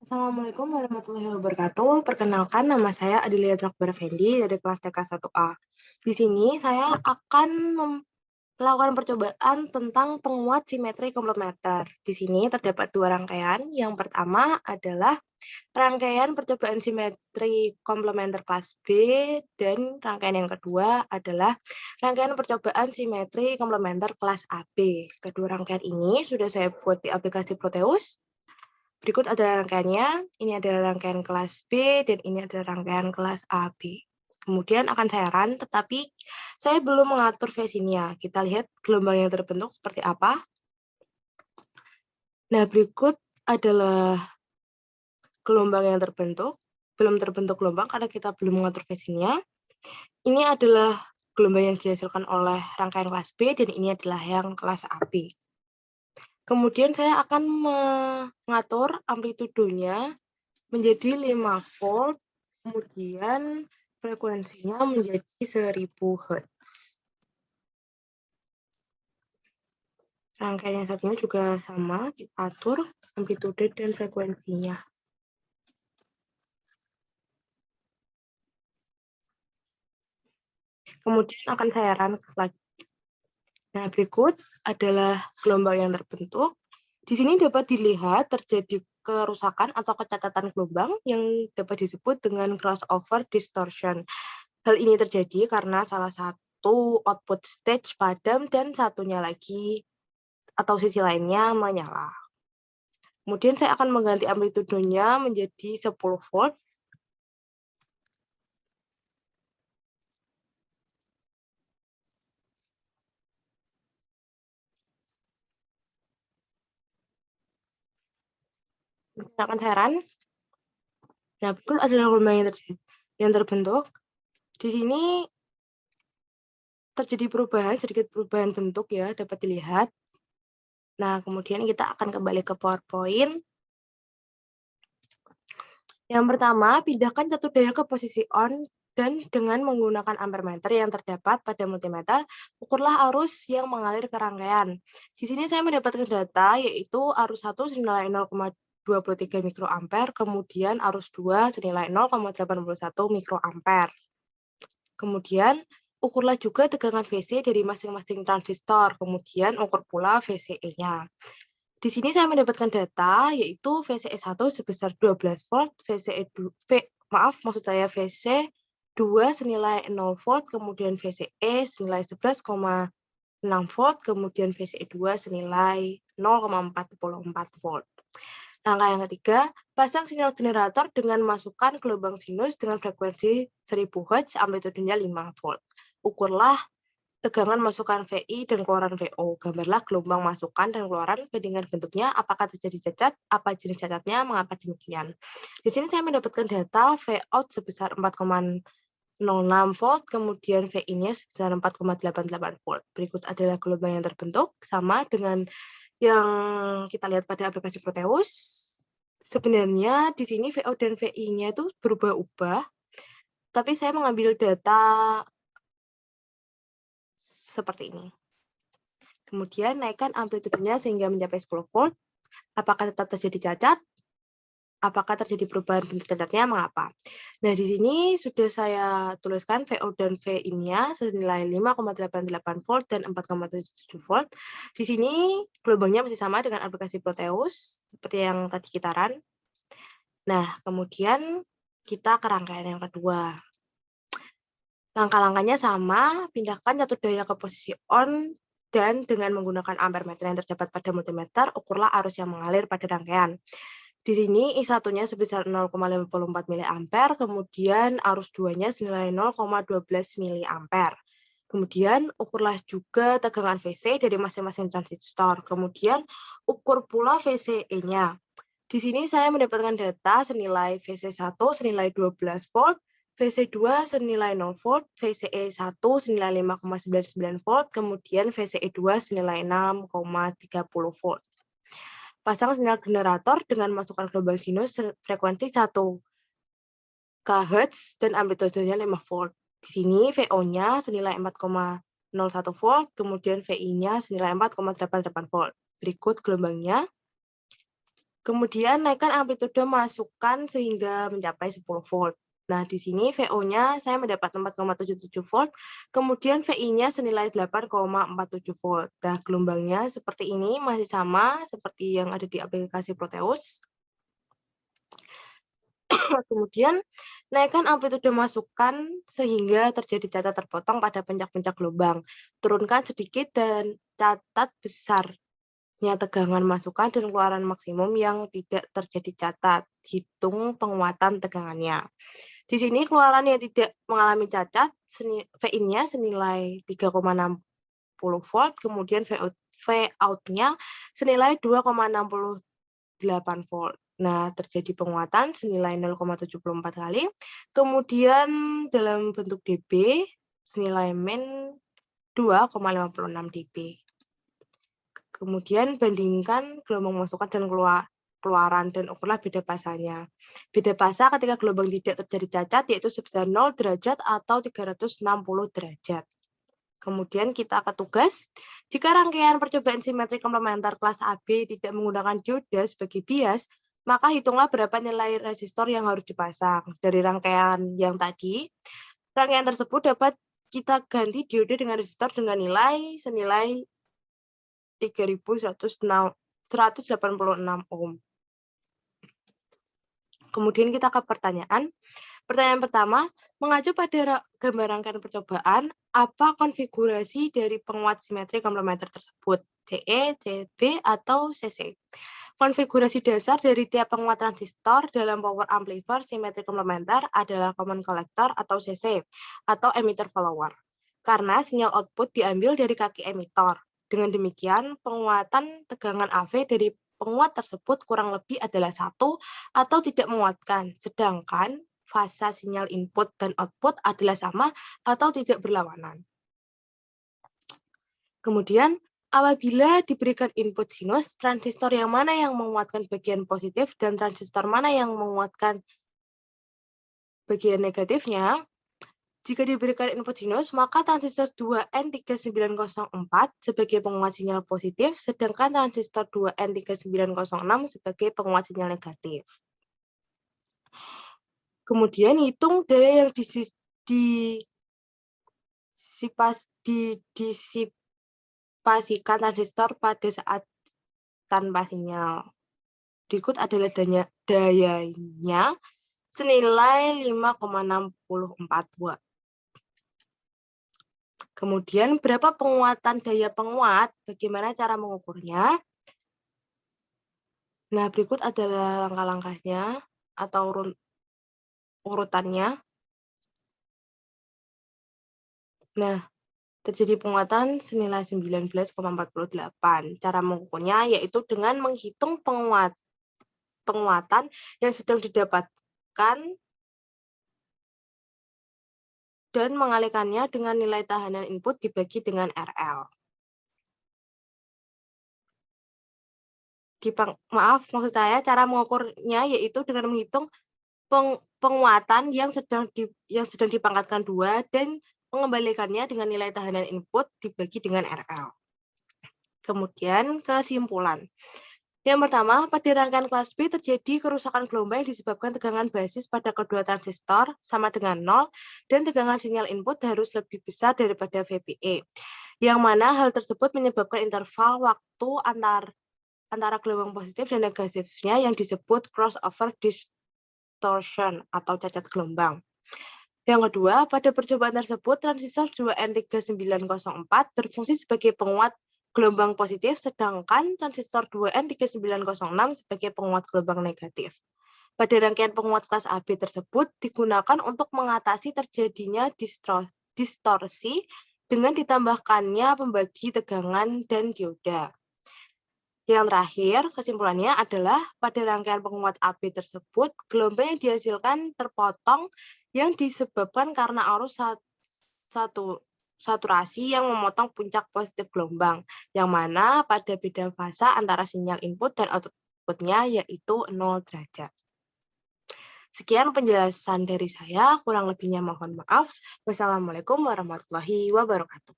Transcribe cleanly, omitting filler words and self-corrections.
Assalamualaikum warahmatullahi wabarakatuh. Perkenalkan, nama saya Adilia Akbar Effendi dari kelas TK 1A. Di sini saya akan melakukan percobaan tentang penguat simetri komplementer. Di sini terdapat dua rangkaian. Yang pertama adalah rangkaian percobaan simetri komplementer kelas B, dan rangkaian yang kedua adalah rangkaian percobaan simetri komplementer kelas AB. Kedua rangkaian ini sudah saya buat di aplikasi Proteus. Berikut adalah rangkaiannya, ini adalah rangkaian kelas B, dan ini adalah rangkaian kelas AB. Kemudian akan saya run, tetapi saya belum mengatur phasing-nya. Kita lihat gelombang yang terbentuk seperti apa. Nah, berikut adalah gelombang yang terbentuk. Belum terbentuk gelombang karena kita belum mengatur phasing-nya. Ini adalah gelombang yang dihasilkan oleh rangkaian kelas B, dan ini adalah yang kelas AB. Kemudian saya akan mengatur amplitudonya menjadi 5 volt, kemudian frekuensinya menjadi 1000 Hz. Rangkaian yang satunya juga sama, kita atur amplitude dan frekuensinya. Kemudian akan saya run lagi. Nah, berikut adalah gelombang yang terbentuk. Di sini dapat dilihat terjadi kerusakan atau kecacatan gelombang yang dapat disebut dengan crossover distortion. Hal ini terjadi karena salah satu output stage padam dan satunya lagi atau sisi lainnya menyala. Kemudian saya akan mengganti amplitudenya menjadi 10 volt. Akan saya run. Nah, berikut adalah gelombang yang terbentuk. Di sini terjadi perubahan, sedikit perubahan bentuk ya, dapat dilihat. Nah, kemudian kita akan kembali ke PowerPoint. Yang pertama, pindahkan satu daya ke posisi on, dan dengan menggunakan ampermeter yang terdapat pada multimeter, ukurlah arus yang mengalir ke rangkaian. Di sini saya mendapatkan data, yaitu arus 1 senilai 0,23 mikroampere, kemudian arus 2 senilai 0,81 mikroampere. Kemudian, ukurlah juga tegangan VC dari masing-masing transistor, kemudian ukur pula VCE-nya. Di sini saya mendapatkan data, yaitu VCE1 sebesar 12 volt, VC2 senilai 0 volt, kemudian VCE senilai 11,6 volt, kemudian VCE2 senilai 0,44 volt. Langkah yang ketiga, pasang sinyal generator dengan masukkan gelombang sinus dengan frekuensi 1000 Hz, amplitudenya 5 volt. Ukurlah tegangan masukan VI dan keluaran VO. Gambarlah gelombang masukan dan keluaran dengan bentuknya, apakah terjadi cacat, apa jenis cacatnya, mengapa demikian. Di sini saya mendapatkan data Vout sebesar 4,06 volt, kemudian VI-nya sebesar 4,88 volt. Berikut adalah gelombang yang terbentuk, sama dengan yang kita lihat pada aplikasi Proteus. Sebenarnya di sini VO dan VI-nya itu berubah-ubah, tapi saya mengambil data seperti ini. Kemudian naikkan amplitudenya sehingga mencapai 10 volt. Apakah tetap terjadi cacat? Apakah terjadi perubahan bentuk cacatnya? Mengapa? Nah, di sini sudah saya tuliskan VO dan VIN-nya senilai 5,88 volt dan 4,77 volt. Di sini gelombangnya masih sama dengan aplikasi Proteus, seperti yang tadi kita run. Nah, kemudian kita ke rangkaian yang kedua. Langkah-langkahnya sama, pindahkan satu daya ke posisi on, dan dengan menggunakan ampermeter yang terdapat pada multimeter, ukurlah arus yang mengalir pada rangkaian. Di sini I1-nya sebesar 0,54 mA, kemudian arus 2-nya senilai 0,12 mA. Kemudian ukurlah juga tegangan VC dari masing-masing transistor. Kemudian ukur pula VCE-nya. Di sini saya mendapatkan data senilai VC1 senilai 12 volt, VC2 senilai 0 volt, VCE1 senilai 5,99 volt, kemudian VCE2 senilai 6,30 volt. Pasang sinyal generator dengan masukkan gelombang sinus frekuensi 1 kHz dan amplitudenya 5 volt. Di sini VO-nya senilai 4,01 volt, kemudian VI-nya senilai 4,88 volt. Berikut gelombangnya. Kemudian naikkan amplitude masukan sehingga mencapai 10 volt. Nah, di sini VO-nya saya mendapat 4,77 volt, kemudian VI-nya senilai 8,47 volt. Nah, gelombangnya seperti ini, masih sama seperti yang ada di aplikasi Proteus. Kemudian, naikkan amplitude masukan sehingga terjadi catat terpotong pada pencak-pencak gelombang. Turunkan sedikit dan catat besarnya tegangan masukan dan keluaran maksimum yang tidak terjadi catat. Hitung penguatan tegangannya. Di sini keluaran yang tidak mengalami cacat, VIN-nya senilai 3,60 volt, kemudian Vout-nya senilai 2,68 volt. Nah, terjadi penguatan senilai 0,74 kali, kemudian dalam bentuk dB senilai min 2,56 dB. Kemudian bandingkan gelombang masukan dan keluaran dan ukurlah beda pasanya. Beda pasa ketika gelombang tidak terjadi cacat yaitu sebesar 0 derajat atau 360 derajat. Kemudian kita ke tugas. Jika rangkaian percobaan simetri komplementer kelas AB tidak menggunakan dioda sebagai bias, maka hitunglah berapa nilai resistor yang harus dipasang. Dari rangkaian yang tadi, rangkaian tersebut dapat kita ganti dioda dengan resistor dengan nilai senilai 3.186 ohm. Kemudian kita ke pertanyaan. Pertanyaan pertama, mengacu pada gambar rangkaian percobaan, apa konfigurasi dari penguat simetri komplementer tersebut? CE, CB, atau CC? Konfigurasi dasar dari tiap penguat transistor dalam power amplifier simetri komplementer adalah common collector atau CC, atau emitter follower. Karena sinyal output diambil dari kaki emitor. Dengan demikian, penguatan tegangan AV dari penguat tersebut kurang lebih adalah 1 atau tidak menguatkan, sedangkan fasa sinyal input dan output adalah sama atau tidak berlawanan. Kemudian, apabila diberikan input sinus, transistor yang mana yang menguatkan bagian positif dan transistor mana yang menguatkan bagian negatifnya? Jika diberikan input sinus, maka transistor 2N3904 sebagai penguat sinyal positif, sedangkan transistor 2N3906 sebagai penguat sinyal negatif. Kemudian hitung daya yang disipasikan transistor pada saat tanpa sinyal. Berikut adalah dayanya senilai 5,64 watt. Kemudian berapa penguatan daya penguat? Bagaimana cara mengukurnya? Nah, berikut adalah langkah-langkahnya atau urutannya. Nah, terjadi penguatan senilai 19,48. Cara mengukurnya yaitu dengan menghitung penguatan yang sedang didapatkan dan mengalihkannya dengan nilai tahanan input dibagi dengan RL. Maksud saya cara mengukurnya yaitu dengan menghitung penguatan yang sedang dipangkatkan 2 dan mengembalikannya dengan nilai tahanan input dibagi dengan RL. Kemudian kesimpulan. Yang pertama, pada rangkaian kelas B terjadi kerusakan gelombang yang disebabkan tegangan basis pada kedua transistor sama dengan 0 dan tegangan sinyal input harus lebih besar daripada VBE. Yang mana hal tersebut menyebabkan interval waktu antara gelombang positif dan negatifnya yang disebut crossover distortion atau cacat gelombang. Yang kedua, pada percobaan tersebut transistor 2N3904 berfungsi sebagai penguat gelombang positif, sedangkan transistor 2N3906 sebagai penguat gelombang negatif. Pada rangkaian penguat kelas AB tersebut digunakan untuk mengatasi terjadinya distorsi dengan ditambahkannya pembagi tegangan dan dioda. Yang terakhir, kesimpulannya adalah pada rangkaian penguat AB tersebut, gelombang yang dihasilkan terpotong yang disebabkan karena arus saturasi yang memotong puncak positif gelombang, yang mana pada beda fasa antara sinyal input dan outputnya yaitu 0 derajat. Sekian penjelasan dari saya, kurang lebihnya mohon maaf. Wassalamualaikum warahmatullahi wabarakatuh.